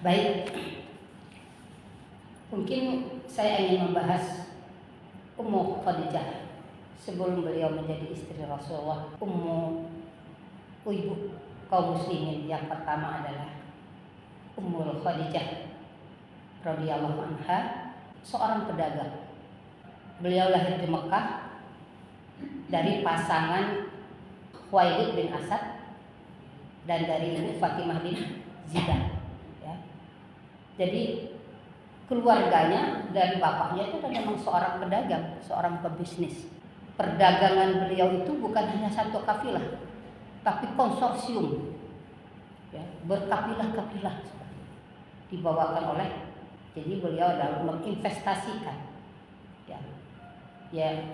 Baik, mungkin saya ingin membahas Ummu Khadijah sebelum beliau menjadi istri Rasulullah. Ibu kaum muslimin yang pertama adalah Ummu Khadijah radhiyallahu anha, seorang pedagang. Beliau lahir di Mekah dari pasangan Khuwailid bin Asad dan dari ibu Fatimah bin Zidan. Jadi keluarganya dan bapaknya itu memang seorang pedagang, seorang pebisnis. Perdagangan beliau itu bukan hanya satu kafilah, tapi konsorsium, berkapilah-kapilah dibawakan oleh. Jadi beliau adalah menginvestasikan,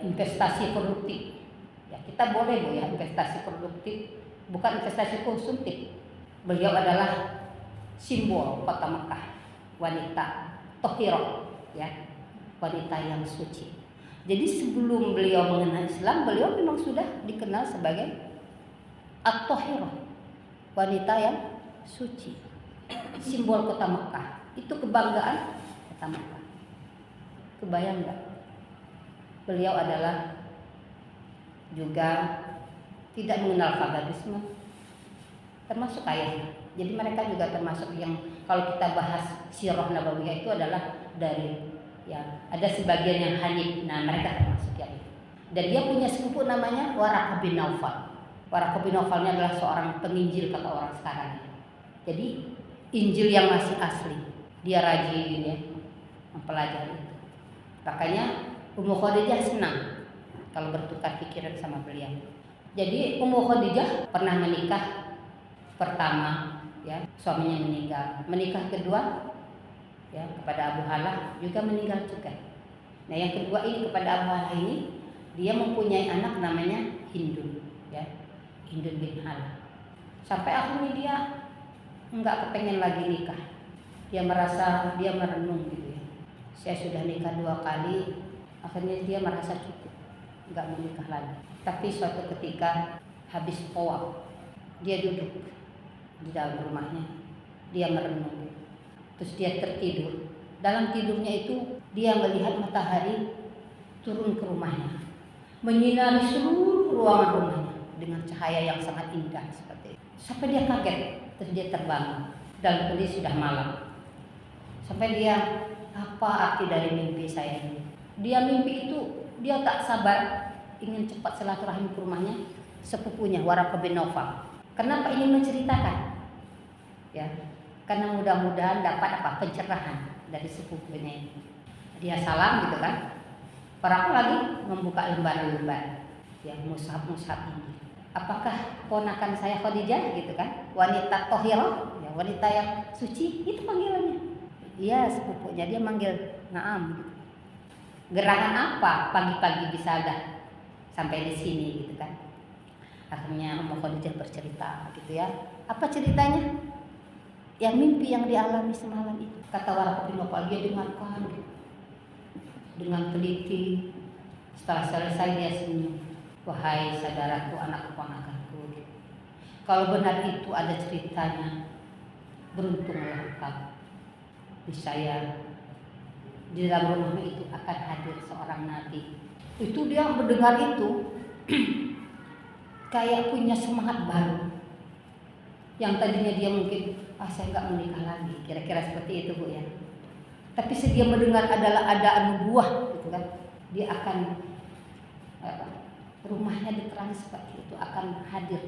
investasi produktif. Kita boleh investasi produktif, bukan investasi konsumtif. Beliau adalah simbol kota Mekah, wanita Thahirah, wanita yang suci. Jadi sebelum beliau mengenal Islam, beliau memang sudah dikenal sebagai At-Thahirah, wanita yang suci. Simbol kota Mekah, itu kebanggaan kota Mekah. Kebayang nggak? Beliau adalah juga tidak mengenal fanatisme, termasuk ayahnya. Jadi mereka juga termasuk yang kalau kita bahas sirah nabawiyah itu adalah dari ada sebagian yang hanif. Nah, mereka termasuk yang itu. Dan dia punya sepupu namanya Waraqah bin Naufal. Waraqah bin Naufalnya adalah seorang penginjil kata orang sekarang. Jadi Injil yang masih asli. Dia rajin mempelajari itu. Makanya Ummu Khadijah senang kalau bertukar pikiran sama beliau. Jadi Ummu Khadijah pernah menikah pertama, suaminya meninggal. Menikah kedua kepada Abu Halah juga meninggal juga. Nah, yang kedua ini kepada Abu Halah ini dia mempunyai anak namanya Hindun, Hindun bin Halah. Sampai akhirnya dia enggak kepengen lagi nikah. Dia merasa, dia merenung gitu. Saya sudah nikah 2 kali, akhirnya dia merasa cukup, enggak mau nikah lagi. Tapi suatu ketika habis tawaf, dia duduk di dalam rumahnya, dia merenung. Terus dia tertidur. Dalam tidurnya itu dia melihat matahari turun ke rumahnya, menyinari seluruh ruangan rumahnya dengan cahaya yang sangat indah seperti itu. Sampai dia kaget, terus dia terbangun dalam kondisi sudah malam. Sampai dia, apa arti dari mimpi saya ini? Dia mimpi itu, dia tak sabar ingin cepat silaturahmi ke rumahnya sepupunya Waraqah bin Naufal. Kenapa ingin menceritakan? Karena mudah-mudahan dapat pencerahan dari sepupunya ini. Dia salam gitu kan. Waraqah lagi membuka lembar-lembar, mushaf-mushaf ini. Apakah ponakan saya Khadijah gitu kan? Wanita Thahirah, wanita yang suci, itu panggilannya. Iya, sepupunya dia manggil Naam gitu. Gerangan apa pagi-pagi bisa ada sampai di sini gitu kan. Akhirnya Ummu Khadijah bercerita gitu Apa ceritanya? Yang mimpi yang dialami semalam itu. Kata Waraqah bin Naufal, dia dengarkan dengan teliti. Setelah selesai dia senyum. Wahai saudaraku, anak keponakanku, kalau benar itu ada ceritanya, beruntunglah engkau. Saya di dalam rumah itu akan hadir seorang nabi. Itu dia mendengar itu kayak punya semangat baru. Yang tadinya dia mungkin saya nggak menikah lagi, kira-kira seperti itu Bu Tapi sedia mendengar ada nubuah gitu kan, dia akan rumahnya diterangi seperti itu, akan hadir